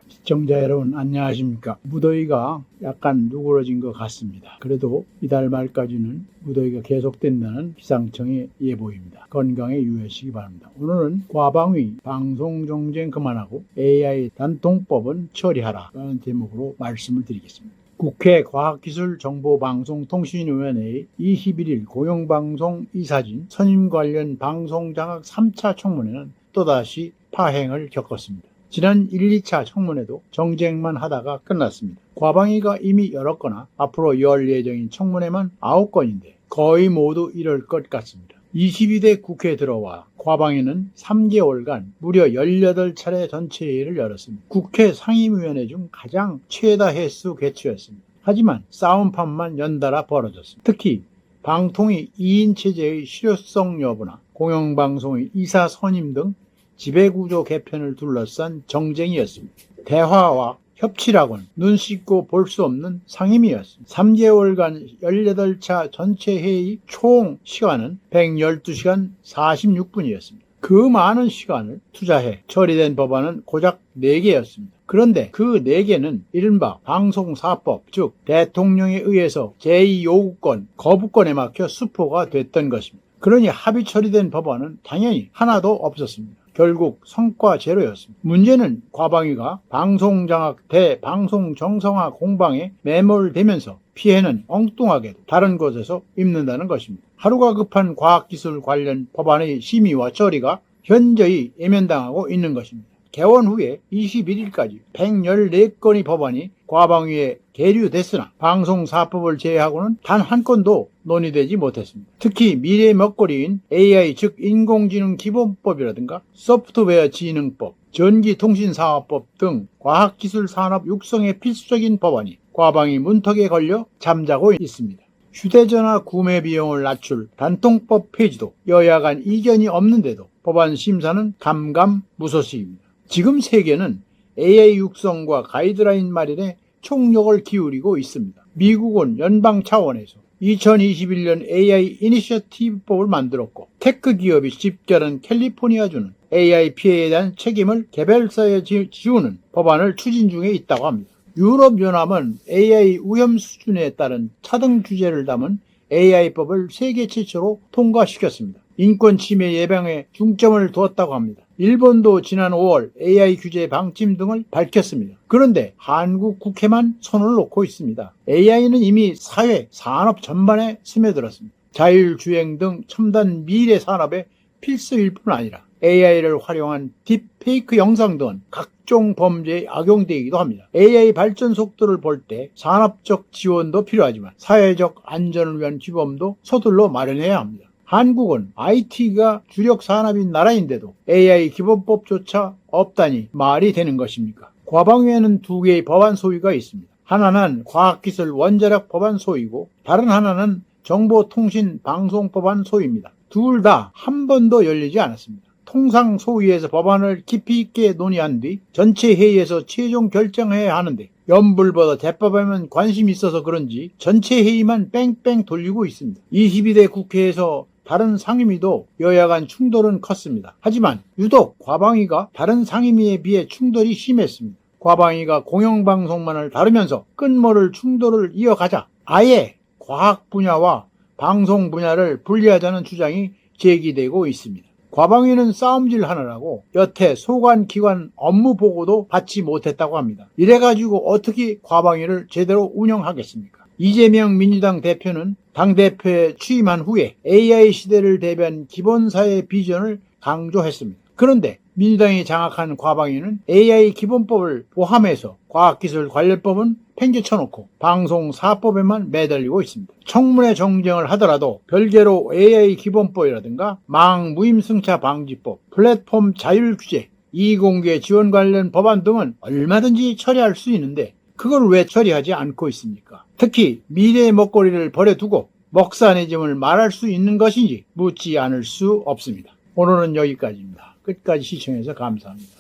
시청자 여러분 안녕하십니까. 무더위가 약간 누그러진 것 같습니다. 그래도 이달 말까지는 무더위가 계속된다는 기상청의 예보입니다. 건강에 유의하시기 바랍니다. 오늘은 과방위 방송정쟁 그만하고 AI 단통법은 처리하라 라는 제목으로 말씀을 드리겠습니다. 국회 과학기술정보방송통신위원회의 21일 공영방송 이사진 선임 관련 방송장악 3차 청문회는 또다시 파행을 겪었습니다. 지난 1, 2차 청문회도 정쟁만 하다가 끝났습니다. 과방위가 이미 열었거나 앞으로 열 예정인 청문회만 9건인데 거의 모두 이럴 것 같습니다. 22대 국회에 들어와 과방위는 3개월간 무려 18차례 전체 회의를 열었습니다. 국회 상임위원회 중 가장 최다 횟수 개최였습니다. 하지만 싸움판만 연달아 벌어졌습니다. 특히 방통위 2인 체제의 실효성 여부나 공영방송의 이사 선임 등 지배구조 개편을 둘러싼 정쟁이었습니다. 대화와 협치라고는 눈 씻고 볼 수 없는 상임위였습니다. 3개월간 18차 전체 회의 총 시간은 112시간 46분이었습니다. 그 많은 시간을 투자해 처리된 법안은 고작 4개였습니다. 그런데 그 4개는 이른바 방송사법, 즉 대통령에 의해서 제2요구권, 거부권에 막혀 수포가 됐던 것입니다. 그러니 합의 처리된 법안은 당연히 하나도 없었습니다. 결국 성과 제로였습니다. 문제는 과방위가 방송장악 대방송 정성화 공방에 매몰되면서 피해는 엉뚱하게도 다른 곳에서 입는다는 것입니다. 하루가 급한 과학기술 관련 법안의 심의와 처리가 현저히 예면당하고 있는 것입니다. 개원 후에 21일까지 114건의 법안이 과방위에 계류됐으나 방송사법을 제외하고는 단 한 건도 논의되지 못했습니다. 특히 미래의 먹거리인 AI 즉 인공지능 기본법이라든가 소프트웨어 지능법, 전기통신사업법 등 과학기술 산업 육성에 필수적인 법안이 과방위 문턱에 걸려 잠자고 있습니다. 휴대전화 구매 비용을 낮출 단통법 폐지도 여야 간 이견이 없는데도 법안 심사는 감감무소식입니다. 지금 세계는 AI 육성과 가이드라인 마련에 총력을 기울이고 있습니다. 미국은 연방 차원에서 2021년 AI 이니셔티브법을 만들었고 테크 기업이 집결한 캘리포니아주는 AI 피해에 대한 책임을 개별사에 지우는 법안을 추진 중에 있다고 합니다. 유럽연합은 AI 위험 수준에 따른 차등 규제를 담은 AI법을 세계 최초로 통과시켰습니다. 인권 침해 예방에 중점을 두었다고 합니다. 일본도 지난 5월 AI 규제 방침 등을 밝혔습니다. 그런데 한국 국회만 손을 놓고 있습니다. AI는 이미 사회, 산업 전반에 스며들었습니다. 자율주행 등 첨단 미래 산업의 필수일 뿐 아니라 AI를 활용한 딥페이크 영상 등은 각종 범죄에 악용되기도 합니다. AI 발전 속도를 볼 때 산업적 지원도 필요하지만 사회적 안전을 위한 규범도 서둘러 마련해야 합니다. 한국은 IT가 주력 산업인 나라인데도 AI 기본법조차 없다니 말이 되는 것입니까? 과방위에는 2개의 법안 소위가 있습니다. 하나는 과학기술 원자력 법안 소위고 다른 하나는 정보통신방송법안 소위입니다. 둘 다 한 번도 열리지 않았습니다. 통상 소위에서 법안을 깊이 있게 논의한 뒤 전체 회의에서 최종 결정해야 하는데 연불보다 대법에만 관심이 있어서 그런지 전체 회의만 뺑뺑 돌리고 있습니다. 22대 국회에서 다른 상임위도 여야 간 충돌은 컸습니다. 하지만 유독 과방위가 다른 상임위에 비해 충돌이 심했습니다. 과방위가 공영방송만을 다루면서 끝모를 충돌을 이어가자 아예 과학 분야와 방송 분야를 분리하자는 주장이 제기되고 있습니다. 과방위는 싸움질 하느라고 여태 소관기관 업무 보고도 받지 못했다고 합니다. 이래가지고 어떻게 과방위를 제대로 운영하겠습니까? 이재명 민주당 대표는 당대표에 취임한 후에 AI 시대를 대비한 기본사회 비전을 강조했습니다. 그런데 민주당이 장악한 과방위는 AI 기본법을 포함해서 과학기술관련법은 팽개쳐놓고 방송사법에만 매달리고 있습니다. 청문회 정쟁을 하더라도 별개로 AI 기본법이라든가 망무임승차 방지법, 플랫폼 자율규제, 이공개 지원 관련 법안 등은 얼마든지 처리할 수 있는데 그걸 왜 처리하지 않고 있습니까? 특히 미래의 먹거리를 버려두고 먹사내짐을 말할 수 있는 것인지 묻지 않을 수 없습니다. 오늘은 여기까지입니다. 끝까지 시청해서 감사합니다.